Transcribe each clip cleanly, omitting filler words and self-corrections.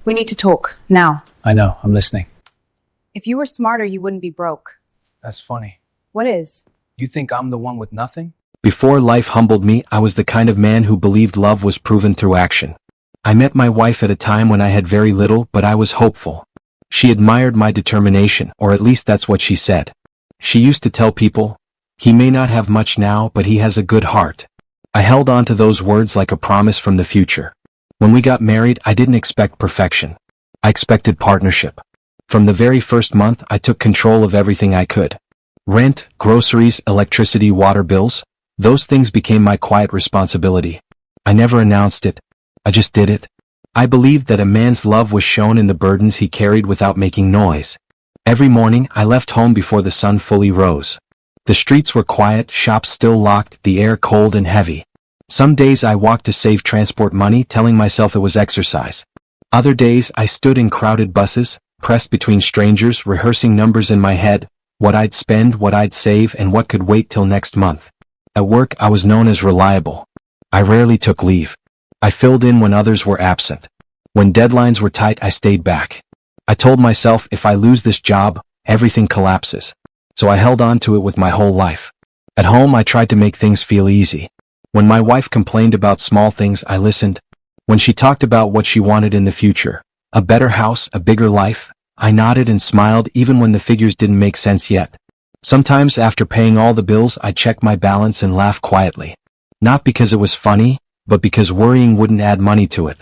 We need to talk, now. I know, I'm listening. If you were smarter, you wouldn't be broke. That's funny. What is? You think I'm the one with nothing? Before life humbled me, I was the kind of man who believed love was proven through action. I met my wife at a time when I had very little, but I was hopeful. She admired my determination, or at least that's what she said. She used to tell people, "He may not have much now, but he has a good heart." I held on to those words like a promise from the future. When we got married, I didn't expect perfection. I expected partnership. From the very first month, I took control of everything I could. Rent, groceries, electricity, water bills, those things became my quiet responsibility. I never announced it. I just did it. I believed that a man's love was shown in the burdens he carried without making noise. Every morning, I left home before the sun fully rose. The streets were quiet, shops still locked, the air cold and heavy. Some days I walked to save transport money, telling myself it was exercise. Other days I stood in crowded buses, pressed between strangers, rehearsing numbers in my head, what I'd spend, what I'd save, and what could wait till next month. At work, I was known as reliable. I rarely took leave. I filled in when others were absent. When deadlines were tight, I stayed back. I told myself, if I lose this job, everything collapses. So I held on to it with my whole life. At home, I tried to make things feel easy. When my wife complained about small things, I listened. When she talked about what she wanted in the future, a better house, a bigger life, I nodded and smiled even when the figures didn't make sense yet. Sometimes after paying all the bills, I'd check my balance and laugh quietly. Not because it was funny, but because worrying wouldn't add money to it.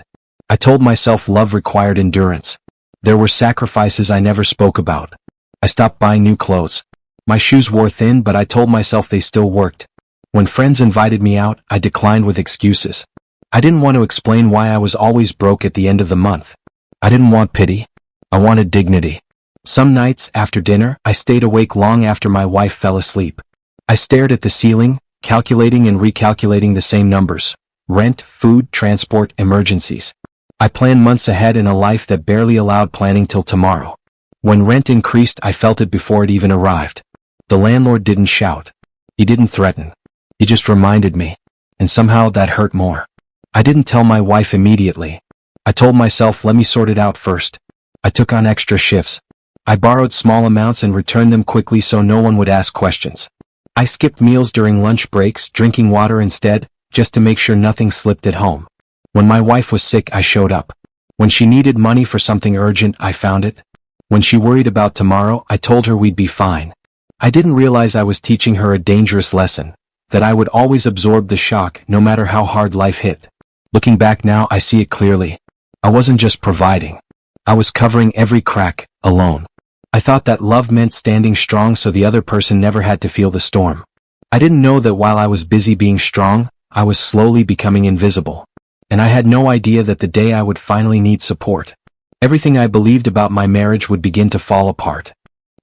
I told myself love required endurance. There were sacrifices I never spoke about. I stopped buying new clothes. My shoes wore thin, but I told myself they still worked. When friends invited me out, I declined with excuses. I didn't want to explain why I was always broke at the end of the month. I didn't want pity. I wanted dignity. Some nights, after dinner, I stayed awake long after my wife fell asleep. I stared at the ceiling, calculating and recalculating the same numbers. Rent, food, transport, emergencies. I planned months ahead in a life that barely allowed planning till tomorrow. When rent increased, I felt it before it even arrived. The landlord didn't shout. He didn't threaten. He just reminded me. And somehow that hurt more. I didn't tell my wife immediately. I told myself, let me sort it out first. I took on extra shifts. I borrowed small amounts and returned them quickly so no one would ask questions. I skipped meals during lunch breaks, drinking water instead, just to make sure nothing slipped at home. When my wife was sick, I showed up. When she needed money for something urgent, I found it. When she worried about tomorrow, I told her we'd be fine. I didn't realize I was teaching her a dangerous lesson, that I would always absorb the shock no matter how hard life hit. Looking back now, I see it clearly. I wasn't just providing. I was covering every crack, alone. I thought that love meant standing strong so the other person never had to feel the storm. I didn't know that while I was busy being strong, I was slowly becoming invisible. And I had no idea that the day I would finally need support, everything I believed about my marriage would begin to fall apart.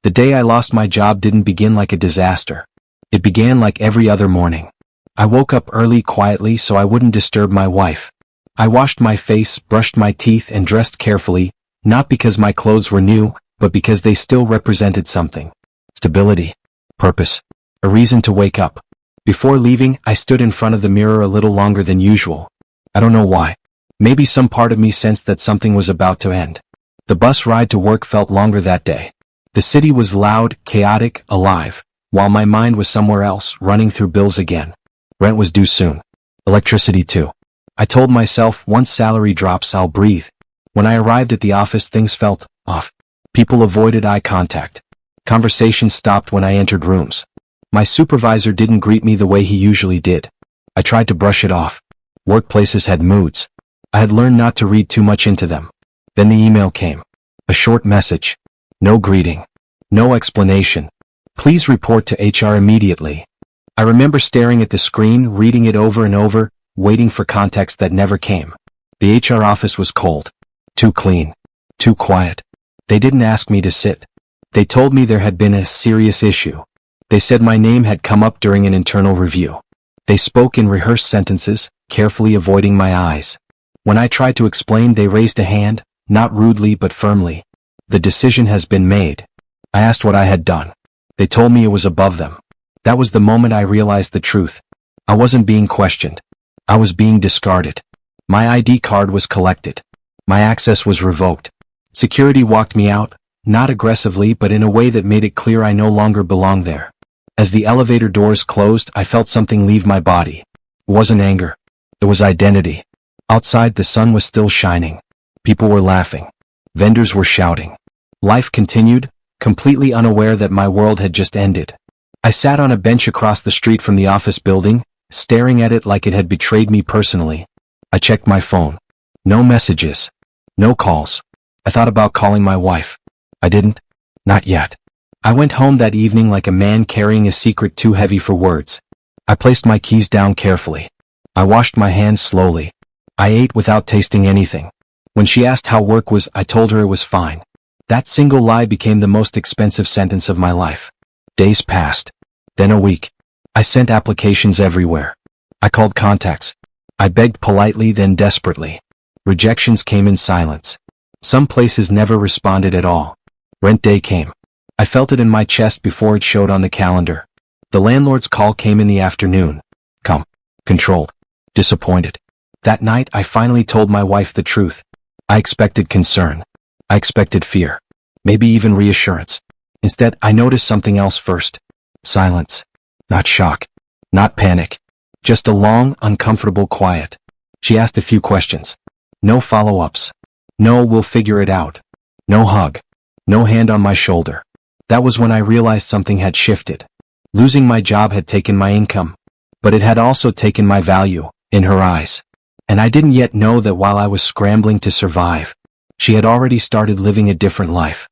The day I lost my job didn't begin like a disaster. It began like every other morning. I woke up early quietly so I wouldn't disturb my wife. I washed my face, brushed my teeth, and dressed carefully, not because my clothes were new, but because they still represented something. Stability. Purpose. A reason to wake up. Before leaving, I stood in front of the mirror a little longer than usual. I don't know why. Maybe some part of me sensed that something was about to end. The bus ride to work felt longer that day. The city was loud, chaotic, alive, while my mind was somewhere else, running through bills again. Rent was due soon. Electricity too. I told myself, once salary drops, I'll breathe. When I arrived at the office, things felt off. People avoided eye contact. Conversations stopped when I entered rooms. My supervisor didn't greet me the way he usually did. I tried to brush it off. Workplaces had moods. I had learned not to read too much into them. Then the email came. A short message. No greeting. No explanation. Please report to HR immediately. I remember staring at the screen, reading it over and over, waiting for context that never came. The HR office was cold. Too clean. Too quiet. They didn't ask me to sit. They told me there had been a serious issue. They said my name had come up during an internal review. They spoke in rehearsed sentences, carefully avoiding my eyes. When I tried to explain, they raised a hand, not rudely but firmly. The decision has been made. I asked what I had done. They told me it was above them. That was the moment I realized the truth. I wasn't being questioned. I was being discarded. My ID card was collected. My access was revoked. Security walked me out, not aggressively but in a way that made it clear I no longer belonged there. As the elevator doors closed, I felt something leave my body. It wasn't anger. It was identity. Outside, the sun was still shining. People were laughing. Vendors were shouting. Life continued, completely unaware that my world had just ended. I sat on a bench across the street from the office building, staring at it like it had betrayed me personally. I checked my phone. No messages. No calls. I thought about calling my wife. I didn't. Not yet. I went home that evening like a man carrying a secret too heavy for words. I placed my keys down carefully. I washed my hands slowly. I ate without tasting anything. When she asked how work was, I told her it was fine. That single lie became the most expensive sentence of my life. Days passed. Then a week. I sent applications everywhere. I called contacts. I begged politely, then desperately. Rejections came in silence. Some places never responded at all. Rent day came. I felt it in my chest before it showed on the calendar. The landlord's call came in the afternoon. Come. Controlled. Disappointed. That night I finally told my wife the truth. I expected concern. I expected fear. Maybe even reassurance. Instead, I noticed something else first. Silence. Not shock. Not panic. Just a long, uncomfortable quiet. She asked a few questions. No follow-ups. No, we'll figure it out. No hug. No hand on my shoulder. That was when I realized something had shifted. Losing my job had taken my income. But it had also taken my value, in her eyes. And I didn't yet know that while I was scrambling to survive, she had already started living a different life.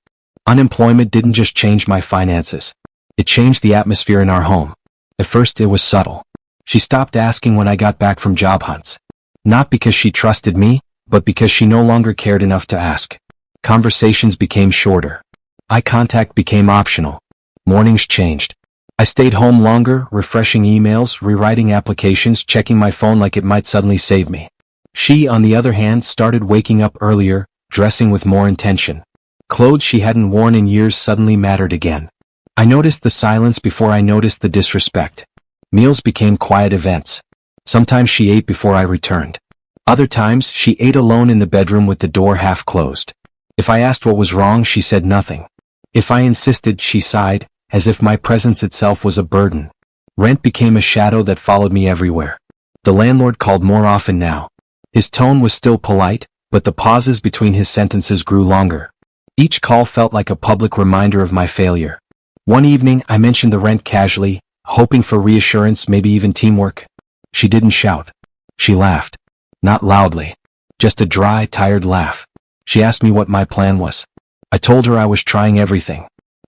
Unemployment didn't just change my finances. It changed the atmosphere in our home. At first it was subtle. She stopped asking when I got back from job hunts. Not because she trusted me, but because she no longer cared enough to ask. Conversations became shorter. Eye contact became optional. Mornings changed. I stayed home longer, refreshing emails, rewriting applications, checking my phone like it might suddenly save me. She, on the other hand, started waking up earlier, dressing with more intention. Clothes she hadn't worn in years suddenly mattered again. I noticed the silence before I noticed the disrespect. Meals became quiet events. Sometimes she ate before I returned. Other times, she ate alone in the bedroom with the door half closed. If I asked what was wrong, she said nothing. If I insisted, she sighed, as if my presence itself was a burden. Rent became a shadow that followed me everywhere. The landlord called more often now. His tone was still polite, but the pauses between his sentences grew longer. Each call felt like a public reminder of my failure. One evening, I mentioned the rent casually, hoping for reassurance, maybe even teamwork. She didn't shout. She laughed. Not loudly. Just a dry, tired laugh. She asked me what my plan was. I told her I was trying everything.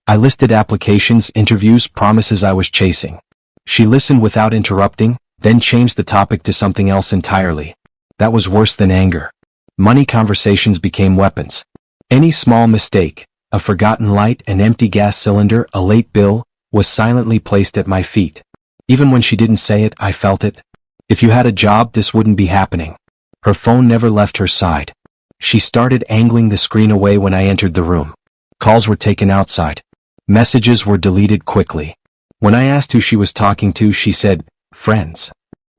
I listed applications, interviews, promises I was chasing. She listened without interrupting, then changed the topic to something else entirely. That was worse than anger. Money conversations became weapons. Any small mistake, a forgotten light, an empty gas cylinder, a late bill, was silently placed at my feet. Even when she didn't say it, I felt it. If you had a job, this wouldn't be happening. Her phone never left her side. She started angling the screen away when I entered the room. Calls were taken outside. Messages were deleted quickly. When I asked who she was talking to, she said, friends.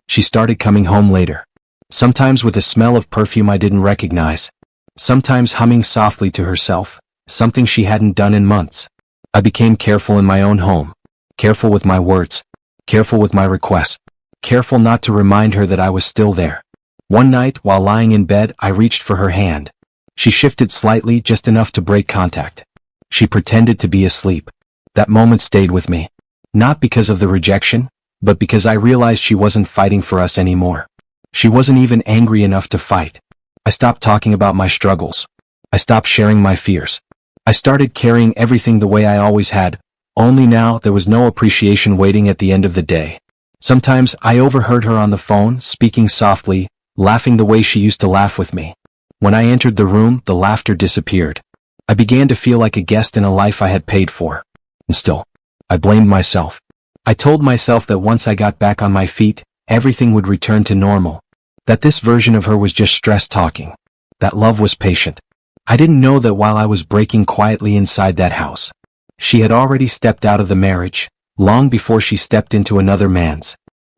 She started coming home later. Sometimes with a smell of perfume I didn't recognize. Sometimes humming softly to herself, something she hadn't done in months. I became careful in my own home. Careful with my words. Careful with my requests. Careful not to remind her that I was still there. One night, while lying in bed, I reached for her hand. She shifted slightly, just enough to break contact. She pretended to be asleep. That moment stayed with me. Not because of the rejection, but because I realized she wasn't fighting for us anymore. She wasn't even angry enough to fight. I stopped talking about my struggles. I stopped sharing my fears. I started carrying everything the way I always had, only now there was no appreciation waiting at the end of the day. Sometimes I overheard her on the phone, speaking softly, laughing the way she used to laugh with me. When I entered the room, the laughter disappeared. I began to feel like a guest in a life I had paid for. And still, I blamed myself. I told myself that once I got back on my feet, everything would return to normal. That this version of her was just stress talking. That love was patient. I didn't know that while I was breaking quietly inside that house, she had already stepped out of the marriage, long before she stepped into another man's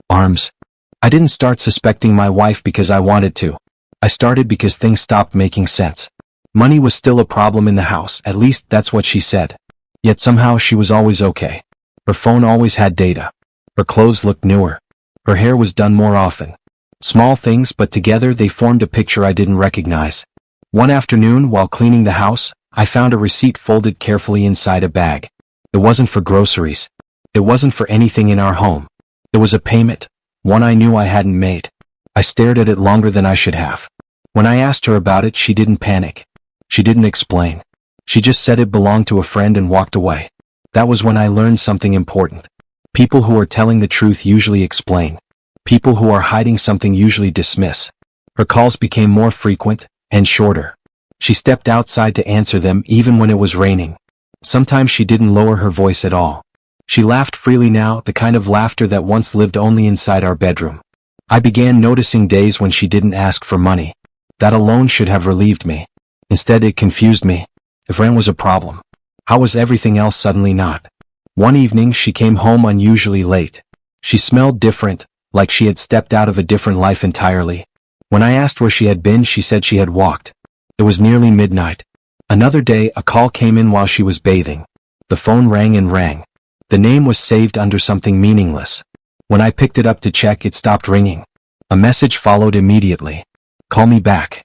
arms. I didn't start suspecting my wife because I wanted to. I started because things stopped making sense. Money was still a problem in the house, at least that's what she said. Yet somehow she was always okay. Her phone always had data. Her clothes looked newer. Her hair was done more often. Small things, but together they formed a picture I didn't recognize. One afternoon, while cleaning the house, I found a receipt folded carefully inside a bag. It wasn't for groceries. It wasn't for anything in our home. It was a payment, one I knew I hadn't made. I stared at it longer than I should have. When I asked her about it, she didn't panic. She didn't explain. She just said it belonged to a friend and walked away. That was when I learned something important. People who are telling the truth usually explain. People who are hiding something usually dismiss. Her calls became more frequent and shorter. She stepped outside to answer them even when it was raining. Sometimes she didn't lower her voice at all. She laughed freely now, the kind of laughter that once lived only inside our bedroom. I began noticing days when she didn't ask for money. That alone should have relieved me. Instead, it confused me. If rent was a problem, how was everything else suddenly not? One evening, she came home unusually late. She smelled different, like she had stepped out of a different life entirely. When I asked where she had been, she said she had walked. It was nearly midnight. Another day, a call came in while she was bathing. The phone rang and rang. The name was saved under something meaningless. When I picked it up to check, it stopped ringing. A message followed immediately. Call me back.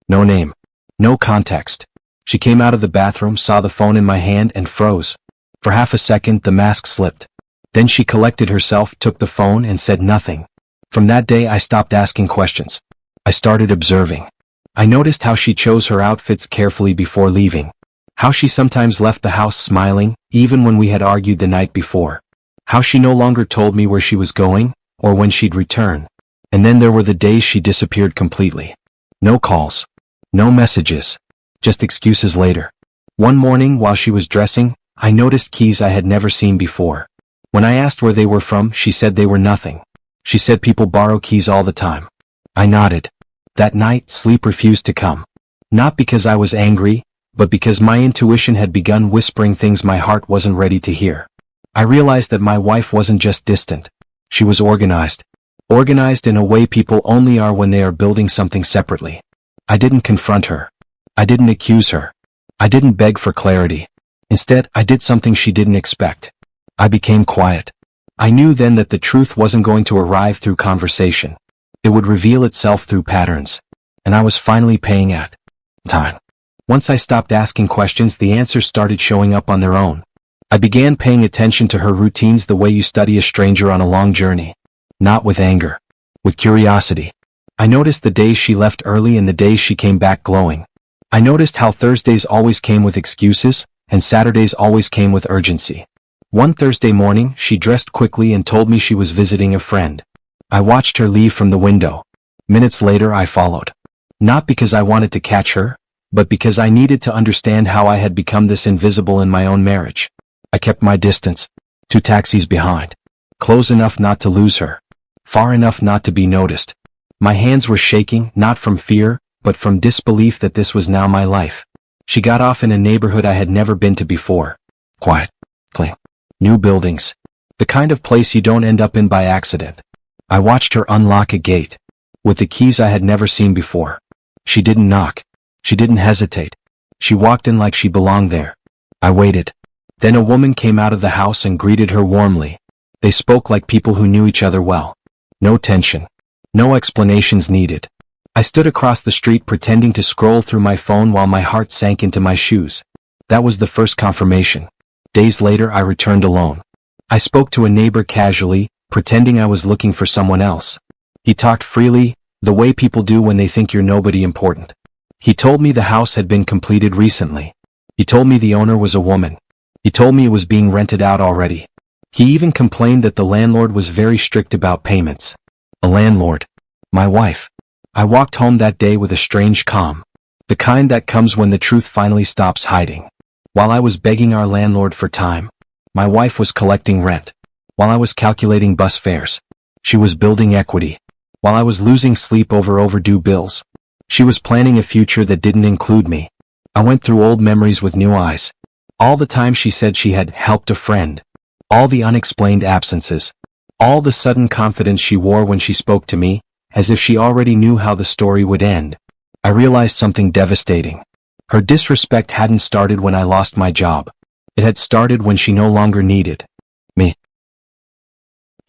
No name. No context. She came out of the bathroom, saw the phone in my hand, and froze. For half a second, the mask slipped. Then she collected herself, took the phone, and said nothing. From that day, I stopped asking questions. I started observing. I noticed how she chose her outfits carefully before leaving. How she sometimes left the house smiling, even when we had argued the night before. How she no longer told me where she was going, or when she'd return. And then there were the days she disappeared completely. No calls. No messages. Just excuses later. One morning, while she was dressing, I noticed keys I had never seen before. When I asked where they were from, she said they were nothing. She said people borrow keys all the time. I nodded. That night, sleep refused to come. Not because I was angry, but because my intuition had begun whispering things my heart wasn't ready to hear. I realized that my wife wasn't just distant. She was organized. Organized in a way people only are when they are building something separately. I didn't confront her. I didn't accuse her. I didn't beg for clarity. Instead, I did something she didn't expect. I became quiet. I knew then that the truth wasn't going to arrive through conversation. It would reveal itself through patterns. And I was finally paying at time. Once I stopped asking questions, the answers started showing up on their own. I began paying attention to her routines the way you study a stranger on a long journey. Not with anger. With curiosity. I noticed the days she left early and the days she came back glowing. I noticed how Thursdays always came with excuses, and Saturdays always came with urgency. One Thursday morning, she dressed quickly and told me she was visiting a friend. I watched her leave from the window. Minutes later, I followed. Not because I wanted to catch her, but because I needed to understand how I had become this invisible in my own marriage. I kept my distance. 2 taxis behind. Close enough not to lose her. Far enough not to be noticed. My hands were shaking, not from fear, but from disbelief that this was now my life. She got off in a neighborhood I had never been to before. Quiet. Clean. New buildings. The kind of place you don't end up in by accident. I watched her unlock a gate. With the keys I had never seen before. She didn't knock. She didn't hesitate. She walked in like she belonged there. I waited. Then a woman came out of the house and greeted her warmly. They spoke like people who knew each other well. No tension. No explanations needed. I stood across the street pretending to scroll through my phone while my heart sank into my shoes. That was the first confirmation. Days later, I returned alone. I spoke to a neighbor casually, pretending I was looking for someone else. He talked freely, the way people do when they think you're nobody important. He told me the house had been completed recently. He told me the owner was a woman. He told me it was being rented out already. He even complained that the landlord was very strict about payments. A landlord. My wife. I walked home that day with a strange calm. The kind that comes when the truth finally stops hiding. While I was begging our landlord for time, my wife was collecting rent. While I was calculating bus fares, she was building equity. While I was losing sleep over overdue bills, she was planning a future that didn't include me. I went through old memories with new eyes. All the time she said she had helped a friend. All the unexplained absences. All the sudden confidence she wore when she spoke to me, as if she already knew how the story would end. I realized something devastating. Her disrespect hadn't started when I lost my job. It had started when she no longer needed me.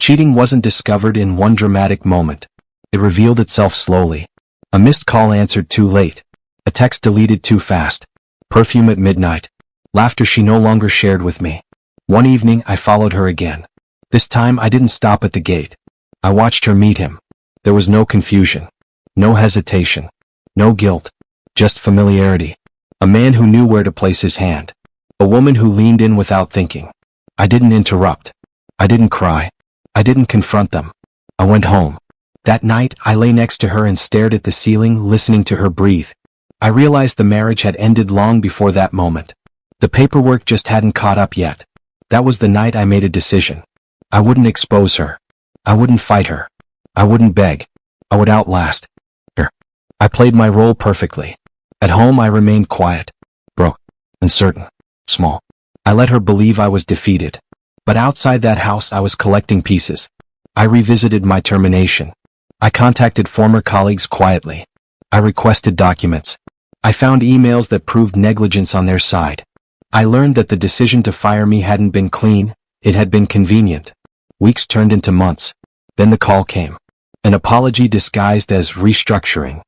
Cheating wasn't discovered in one dramatic moment. It revealed itself slowly. A missed call answered too late. A text deleted too fast. Perfume at midnight. Laughter she no longer shared with me. One evening I followed her again. This time I didn't stop at the gate. I watched her meet him. There was no confusion. No hesitation. No guilt. Just familiarity. A man who knew where to place his hand. A woman who leaned in without thinking. I didn't interrupt. I didn't cry. I didn't confront them. I went home. That night, I lay next to her and stared at the ceiling, listening to her breathe. I realized the marriage had ended long before that moment. The paperwork just hadn't caught up yet. That was the night I made a decision. I wouldn't expose her. I wouldn't fight her. I wouldn't beg. I would outlast her. I played my role perfectly. At home, I remained quiet, broke, uncertain, small. I let her believe I was defeated. But outside that house, I was collecting pieces. I revisited my termination. I contacted former colleagues quietly. I requested documents. I found emails that proved negligence on their side. I learned that the decision to fire me hadn't been clean, it had been convenient. Weeks turned into months. Then the call came. An apology disguised as restructuring.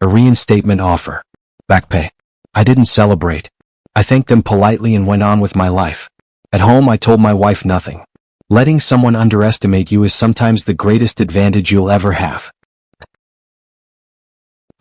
A reinstatement offer. Back pay. I didn't celebrate. I thanked them politely and went on with my life. At home, I told my wife nothing. Letting someone underestimate you is sometimes the greatest advantage you'll ever have.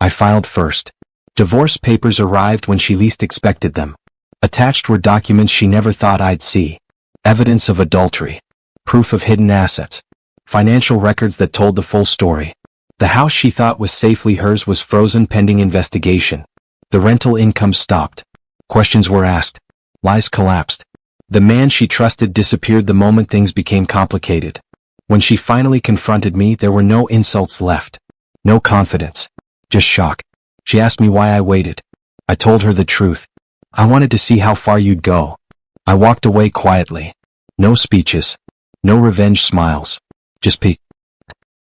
I filed first. Divorce papers arrived when she least expected them. Attached were documents she never thought I'd see. Evidence of adultery. Proof of hidden assets. Financial records that told the full story. The house she thought was safely hers was frozen pending investigation. The rental income stopped. Questions were asked. Lies collapsed. The man she trusted disappeared the moment things became complicated. When she finally confronted me, there were no insults left. No confidence. Just shock. She asked me why I waited. I told her the truth. I wanted to see how far you'd go. I walked away quietly. No speeches. No revenge smiles. Just peace.